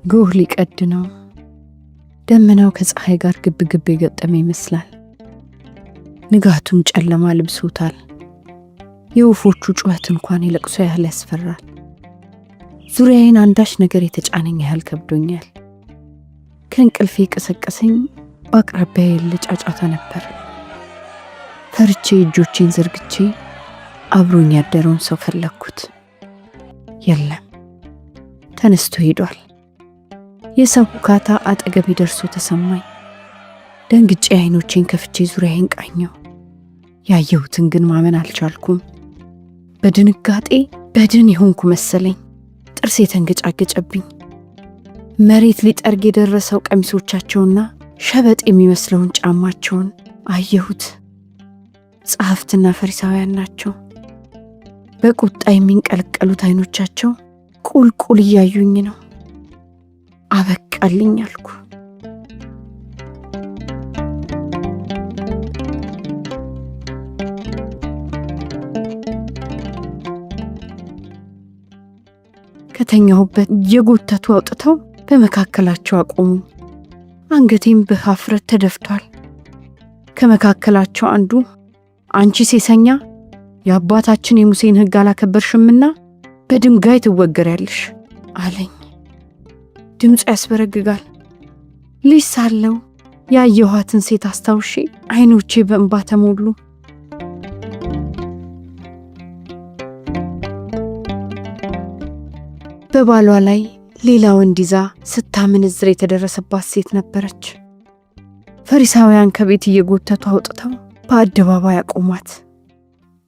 ጎህ ሊቀድ ነው። ደመናው ከፀሐይ ጋር ግብ የገጠመ ይመስላል። ንጋቱም ጨለማ ልብሶታል። የወፎቹ ጩኸት እንኳን የለቅሶ ያህል ያስፈራል። ዙሪያዬን አንዳች ነገር የተጫነኝ ያህል ከብዶኛል። ከእንቅልፌ ቀሰቀሰኝ በአቅራቢያ ያለ ጫጫታ ነበር። ፈርቼ እጆቼን ዘርግቼ አብሮኝ ያደረውን ሰው ፈለግኩት። የለም፣ ተነስቶ ሄዷል። የሰው ሁካታ አጠገቤ ደርሶ ተሰማኝ። ደንግጬ አይኖቼን ከፍቼ ዙሪያዬን ቃኘው። ያየሁትን ግን ማመን አልቻልኩም። በድንጋጤ በድን የሆንኩ መሰለኝ። ጥርሴ ተንገጫገጨብኝ። መሬት ሊጠርግ የደረሰው ቀሚሶቻቸውና ሸበጥ የሚመስለውን ጫማቸውን አየሁት። ጸሐፍትና ፈሪሳውያን ናቸው። በቁጣ የሚንቀለቀሉት አይኖቻቸው ቁልቁል እያዩኝ ነው። አበቃልኝ አልኩ። ከተኛሁበት የጎተቱ አውጥተው በመካከላቸው አቆሙ። አንገቴም በሀፍረት ተደፍቷል። ከመካከላቸው አንዱ አንቺ ሴሰኛ፣ የአባታችን የሙሴን ሕግ አላከበርሽምና በድንጋይ ትወገሪያለሽ አለኝ። ድምፁ ያስበረግጋል። ልጅ ሳለሁ ያየኋትን ሴት አስታውሼ አይኖቼ በእንባ ተሞሉ። በባሏ ላይ ሌላ ወንድ ይዛ ስታመነዝር የተደረሰባት ሴት ነበረች። ፈሪሳውያን ከቤት እየጎተቱ አውጥተው በአደባባይ አቆሟት።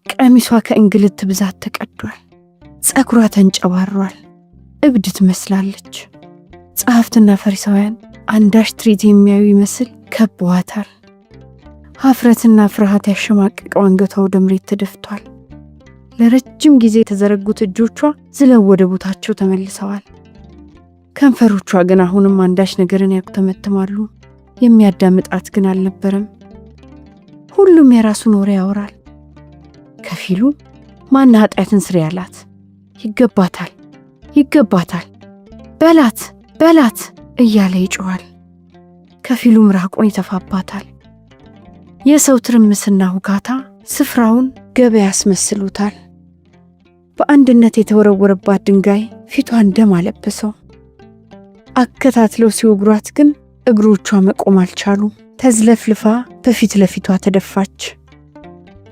ቀሚሷ ከእንግልት ብዛት ተቀዷል። ጸጉሯ ተንጨባሯል። እብድ ትመስላለች። ጸሐፍትና ፈሪሳውያን አንዳች ትርኢት የሚያዩ ይመስል ከበዋታል። ሀፍረትና ፍርሃት ያሸማቀቀው አንገቷ ወደ መሬት ተደፍቷል። ለረጅም ጊዜ የተዘረጉት እጆቿ ዝለው ወደ ቦታቸው ተመልሰዋል። ከንፈሮቿ ግን አሁንም አንዳች ነገርን ያኩተመትማሉ። የሚያዳምጣት ግን አልነበረም። ሁሉም የራሱን ወሬ ያወራል። ከፊሉ ማን ኃጢአትን ስሪ ያላት? ይገባታል፣ ይገባታል፣ በላት በላት እያለ ይጮኻል። ከፊሉ ምራቁን ይተፋባታል። የሰው ትርምስና ሁካታ ስፍራውን ገበያ ያስመስሉታል። በአንድነት የተወረወረባት ድንጋይ ፊቷን ደም አለበሰው። አከታትለው ሲወግሯት ግን እግሮቿ መቆም አልቻሉ። ተዝለፍልፋ በፊት ለፊቷ ተደፋች።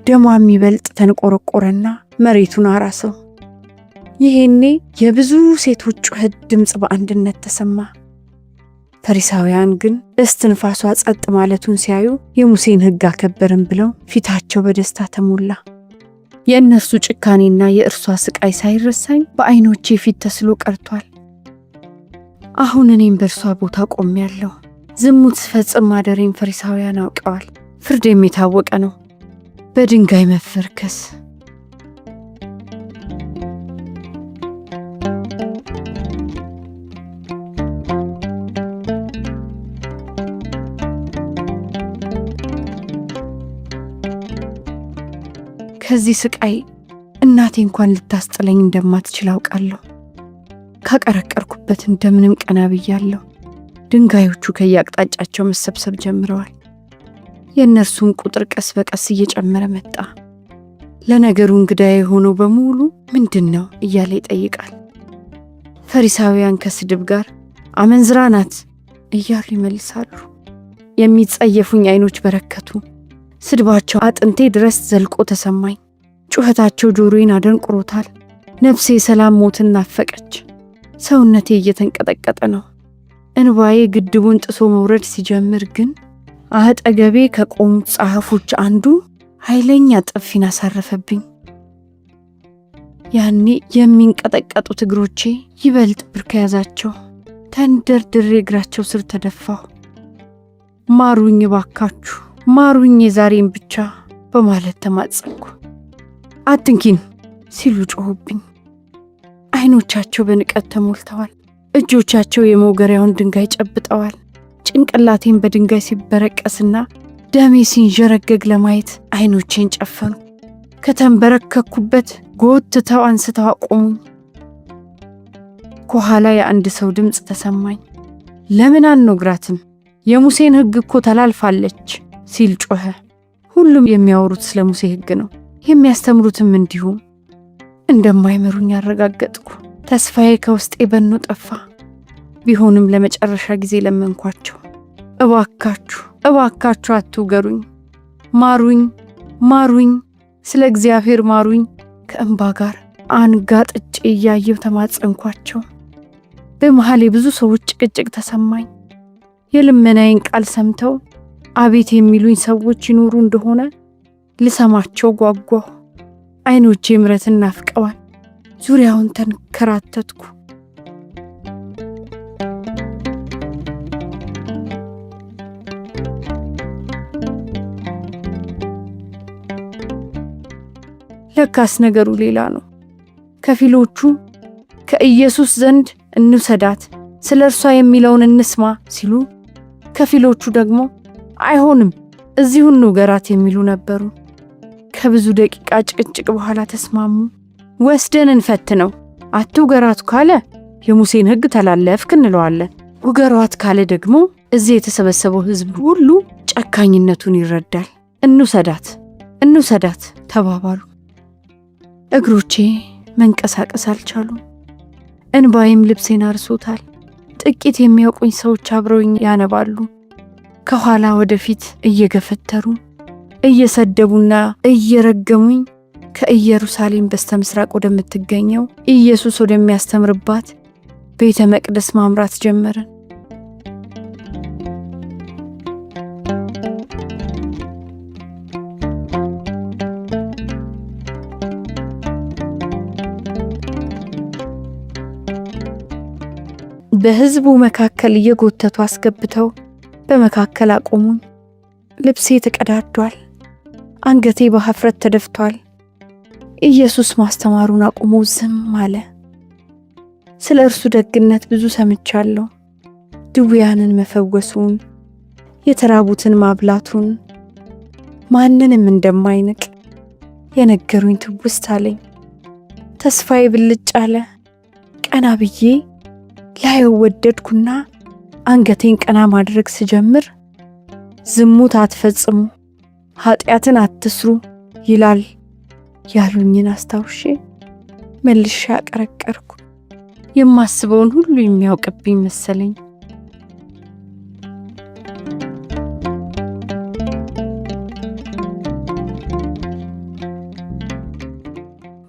ደሟ የሚበልጥ ተንቆረቆረና መሬቱን አራሰው። ይሄኔ የብዙ ሴቶች ጩኸት ድምፅ በአንድነት ተሰማ። ፈሪሳውያን ግን እስትንፋሷ ጸጥ ማለቱን ሲያዩ የሙሴን ሕግ አከበርን ብለው ፊታቸው በደስታ ተሞላ። የእነርሱ ጭካኔና የእርሷ ስቃይ ሳይረሳኝ በአይኖቼ ፊት ተስሎ ቀርቷል። አሁን እኔም በእርሷ ቦታ ቆሜያለሁ። ዝሙት ስፈጽም ማደሬን ፈሪሳውያን አውቀዋል። ፍርዴም የታወቀ ነው፣ በድንጋይ መፈርከስ። ከዚህ ስቃይ እናቴ እንኳን ልታስጥለኝ እንደማትችል አውቃለሁ። ካቀረቀርኩበት እንደምንም ቀና ብያለሁ። ድንጋዮቹ ከየአቅጣጫቸው መሰብሰብ ጀምረዋል። የእነርሱን ቁጥር ቀስ በቀስ እየጨመረ መጣ። ለነገሩ እንግዳ የሆነው በሙሉ ምንድን ነው እያለ ይጠይቃል። ፈሪሳውያን ከስድብ ጋር አመንዝራ ናት እያሉ ይመልሳሉ። የሚጸየፉኝ አይኖች በረከቱ። ስድባቸው አጥንቴ ድረስ ዘልቆ ተሰማኝ። ጩኸታቸው ጆሮዬን አደንቁሮታል። ነፍሴ ሰላም ሞትን ናፈቀች። ሰውነቴ እየተንቀጠቀጠ ነው። እንባዬ ግድቡን ጥሶ መውረድ ሲጀምር ግን አጠገቤ ከቆሙት ጸሐፎች አንዱ ኃይለኛ ጥፊን አሳረፈብኝ። ያኔ የሚንቀጠቀጡት እግሮቼ ይበልጥ ብር ከያዛቸው። ተንደርድሬ እግራቸው ስር ተደፋሁ። ማሩኝ ባካችሁ፣ ማሩኝ የዛሬን ብቻ በማለት ተማጸንኩ። አትንኪን ሲሉ ጮኹብኝ። አይኖቻቸው በንቀት ተሞልተዋል። እጆቻቸው የመውገሪያውን ድንጋይ ጨብጠዋል። ጭንቅላቴን በድንጋይ ሲበረቀስና ደሜ ሲንዠረገግ ለማየት አይኖቼን ጨፈኑ። ከተንበረከኩበት ጎትተው አንስተው አቆሙኝ። ከኋላ የአንድ ሰው ድምፅ ተሰማኝ። ለምን አንወግራትም? የሙሴን ሕግ እኮ ተላልፋለች ሲል ጮኸ። ሁሉም የሚያወሩት ስለ ሙሴ ሕግ ነው፣ የሚያስተምሩትም እንዲሁ። እንደማይመሩኝ አረጋገጥኩ። ተስፋዬ ከውስጤ በኖ ጠፋ። ቢሆንም ለመጨረሻ ጊዜ ለመንኳቸው። እባካችሁ እባካችሁ አትውገሩኝ፣ ማሩኝ ማሩኝ፣ ስለ እግዚአብሔር ማሩኝ። ከእንባ ጋር አንጋጥጬ እያየሁ ተማጸንኳቸው። በመሃል የብዙ ሰዎች ጭቅጭቅ ተሰማኝ። የልመናዬን ቃል ሰምተው አቤት የሚሉኝ ሰዎች ይኖሩ እንደሆነ ልሰማቸው ጓጓሁ። ዓይኖቼ ምሕረትን ናፍቀዋል። ዙሪያውን ተንከራተትኩ። ለካስ ነገሩ ሌላ ነው። ከፊሎቹ ከኢየሱስ ዘንድ እንውሰዳት፣ ስለ እርሷ የሚለውን እንስማ ሲሉ፣ ከፊሎቹ ደግሞ አይሆንም እዚሁ እንውገራት የሚሉ ነበሩ። ከብዙ ደቂቃ ጭቅጭቅ በኋላ ተስማሙ። ወስደን እንፈትነው፣ አትውገራት ካለ የሙሴን ሕግ ተላለፍክ እንለዋለን፣ ውገሯት ካለ ደግሞ እዚህ የተሰበሰበው ሕዝብ ሁሉ ጨካኝነቱን ይረዳል፣ እንውሰዳት ተባባሉ። እግሮቼ መንቀሳቀስ አልቻሉም። እንባዬም ልብሴን አርሶታል። ጥቂት የሚያውቁኝ ሰዎች አብረውኝ ያነባሉ። ከኋላ ወደፊት እየገፈተሩ እየሰደቡና እየረገሙኝ ከኢየሩሳሌም በስተምስራቅ ወደምትገኘው ኢየሱስ ወደሚያስተምርባት ቤተ መቅደስ ማምራት ጀመርን። በሕዝቡ መካከል እየጎተቱ አስገብተው በመካከል አቆሙኝ። ልብሴ ተቀዳዷል፣ አንገቴ በኀፍረት ተደፍቷል። ኢየሱስ ማስተማሩን አቁሞ ዝም አለ። ስለ እርሱ ደግነት ብዙ ሰምቻለሁ። ድውያንን መፈወሱን፣ የተራቡትን ማብላቱን፣ ማንንም እንደማይንቅ የነገሩኝ ትውስት አለኝ። ተስፋዬ ብልጭ አለ። ቀና ብዬ ላየው ወደድኩና አንገቴን ቀና ማድረግ ስጀምር ዝሙት አትፈጽሙ፣ ኃጢአትን አትስሩ ይላል ያሉኝን አስታውሼ መልሼ አቀረቀርኩ። የማስበውን ሁሉ የሚያውቅብኝ መሰለኝ።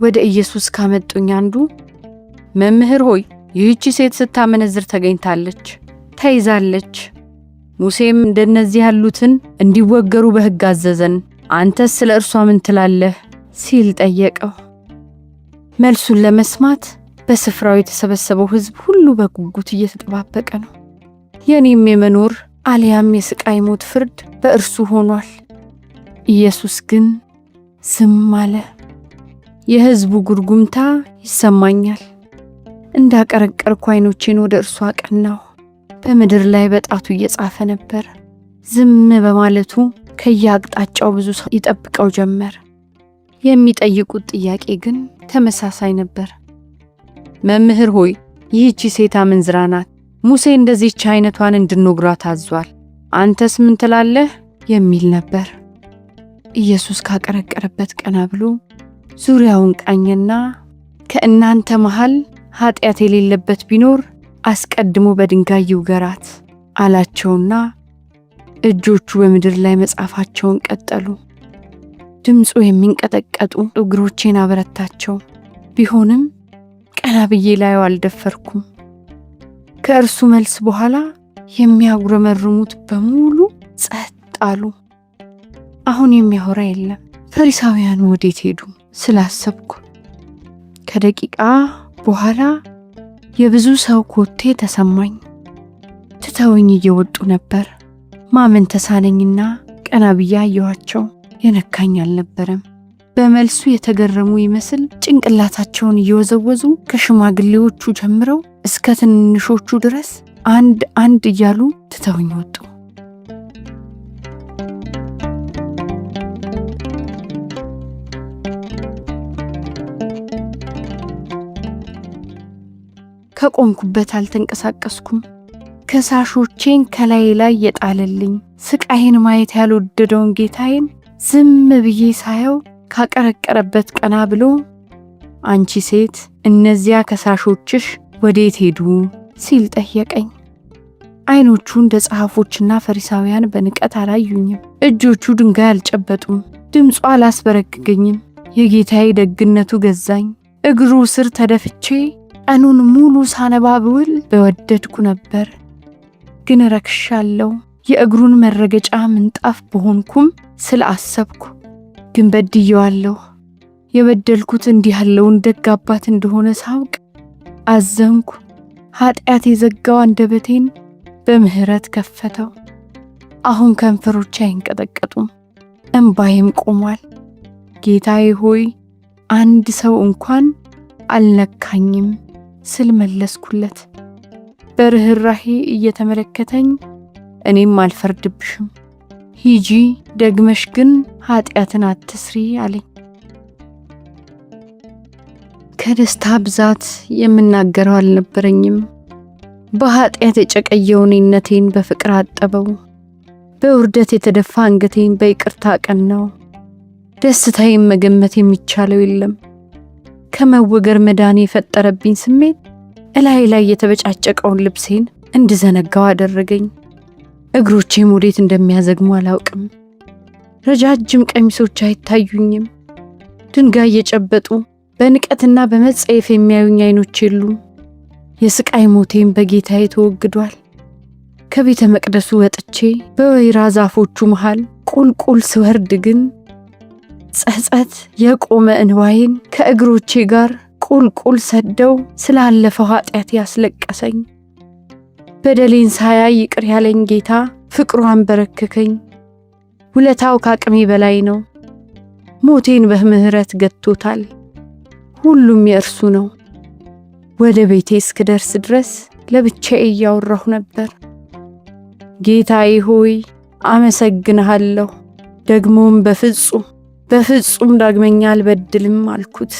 ወደ ኢየሱስ ካመጡኝ አንዱ መምህር ሆይ ይህቺ ሴት ስታመነዝር ተገኝታለች፣ ተይዛለች። ሙሴም እንደነዚህ ያሉትን እንዲወገሩ በሕግ አዘዘን። አንተስ ስለ እርሷ ምን ትላለህ? ሲል ጠየቀው። መልሱን ለመስማት በስፍራው የተሰበሰበው ሕዝብ ሁሉ በጉጉት እየተጠባበቀ ነው። የኔም የመኖር አልያም የስቃይ ሞት ፍርድ በእርሱ ሆኗል። ኢየሱስ ግን ዝም አለ። የሕዝቡ ጉርጉምታ ይሰማኛል። እንዳቀረቀርኩ ዓይኖቼን ወደ እርሱ አቀናሁ። በምድር ላይ በጣቱ እየጻፈ ነበር። ዝም በማለቱ ከየአቅጣጫው ብዙ ሰው ይጠብቀው ጀመር። የሚጠይቁት ጥያቄ ግን ተመሳሳይ ነበር። መምህር ሆይ ይህቺ ሴት አመንዝራ ናት። ሙሴ እንደዚህች አይነቷን እንድንወግራት አዟል። አንተስ ምን ትላለህ? የሚል ነበር። ኢየሱስ ካቀረቀረበት ቀና ብሎ ዙሪያውን ቃኘና ከእናንተ መሃል ኃጢአት የሌለበት ቢኖር አስቀድሞ በድንጋይ ይውገራት አላቸውና እጆቹ በምድር ላይ መጻፋቸውን ቀጠሉ። ድምፁ የሚንቀጠቀጡ እግሮቼን አበረታቸው። ቢሆንም ቀና ብዬ ላየው አልደፈርኩም። ከእርሱ መልስ በኋላ የሚያጉረመርሙት በሙሉ ጸጥ አሉ። አሁን የሚያወራ የለም። ፈሪሳውያኑ ወዴት ሄዱ ስላሰብኩ ከደቂቃ በኋላ የብዙ ሰው ኮቴ ተሰማኝ። ትተውኝ እየወጡ ነበር። ማመን ተሳነኝና ቀና ብዬ አየኋቸው። የነካኝ አልነበረም። በመልሱ የተገረሙ ይመስል ጭንቅላታቸውን እየወዘወዙ ከሽማግሌዎቹ ጀምረው እስከ ትንሾቹ ድረስ አንድ አንድ እያሉ ትተውኝ ወጡ። ከቆምኩበት አልተንቀሳቀስኩም። ከሳሾቼን ከላይ ላይ የጣለልኝ ስቃይን ማየት ያልወደደውን ጌታዬን ዝም ብዬ ሳየው ካቀረቀረበት ቀና ብሎ አንቺ ሴት እነዚያ ከሳሾችሽ ወዴት ሄዱ ሲል ጠየቀኝ። አይኖቹ እንደ ጸሐፎችና ፈሪሳውያን በንቀት አላዩኝም። እጆቹ ድንጋይ አልጨበጡም። ድምፁ አላስበረግገኝም። የጌታዬ ደግነቱ ገዛኝ። እግሩ ስር ተደፍቼ ቀኑን ሙሉ ሳነባ ብውል በወደድኩ ነበር። ግን ረክሻለሁ። የእግሩን መረገጫ ምንጣፍ በሆንኩም ስለ አሰብኩ። ግን በድየዋለሁ። የበደልኩት እንዲህ ያለውን ደግ አባት እንደሆነ ሳውቅ አዘንኩ። ኃጢአት የዘጋው አንደበቴን በምህረት ከፈተው። አሁን ከንፈሮቼ አይንቀጠቀጡም፣ እንባዬም ቆሟል። ጌታዬ ሆይ አንድ ሰው እንኳን አልነካኝም ስል መለስኩለት። በርህራሄ እየተመለከተኝ እኔም አልፈርድብሽም፣ ሂጂ ደግመሽ ግን ኃጢአትን አትስሪ አለኝ። ከደስታ ብዛት የምናገረው አልነበረኝም። በኃጢአት የጨቀየውን እኔነቴን በፍቅር አጠበው። በውርደት የተደፋ አንገቴን በይቅርታ አቀናው። ደስታዬን መገመት የሚቻለው የለም። ከመወገር መዳኔ የፈጠረብኝ ስሜት እላይ ላይ የተበጫጨቀውን ልብሴን እንድዘነጋው አደረገኝ። እግሮቼም ወዴት እንደሚያዘግሙ አላውቅም። ረጃጅም ቀሚሶች አይታዩኝም። ድንጋይ የጨበጡ በንቀትና በመጸየፍ የሚያዩኝ አይኖች የሉም። የስቃይ ሞቴም በጌታዬ ተወግዷል። ከቤተ መቅደሱ ወጥቼ በወይራ ዛፎቹ መሃል ቁልቁል ስወርድ ግን ጸጸት የቆመ እንባዬን ከእግሮቼ ጋር ቁልቁል ሰደው ስላለፈው ኃጢአት ያስለቀሰኝ። በደሌን ሳያይ ይቅር ያለኝ ጌታ ፍቅሩ አንበረከከኝ። ውለታው ከአቅሜ በላይ ነው። ሞቴን በምህረት ገጥቶታል። ሁሉም የእርሱ ነው። ወደ ቤቴ እስክደርስ ድረስ ለብቻዬ እያወራሁ ነበር። ጌታዬ ሆይ አመሰግንሃለሁ፣ ደግሞም በፍጹም ዳግመኛ አልበድልም አልኩት።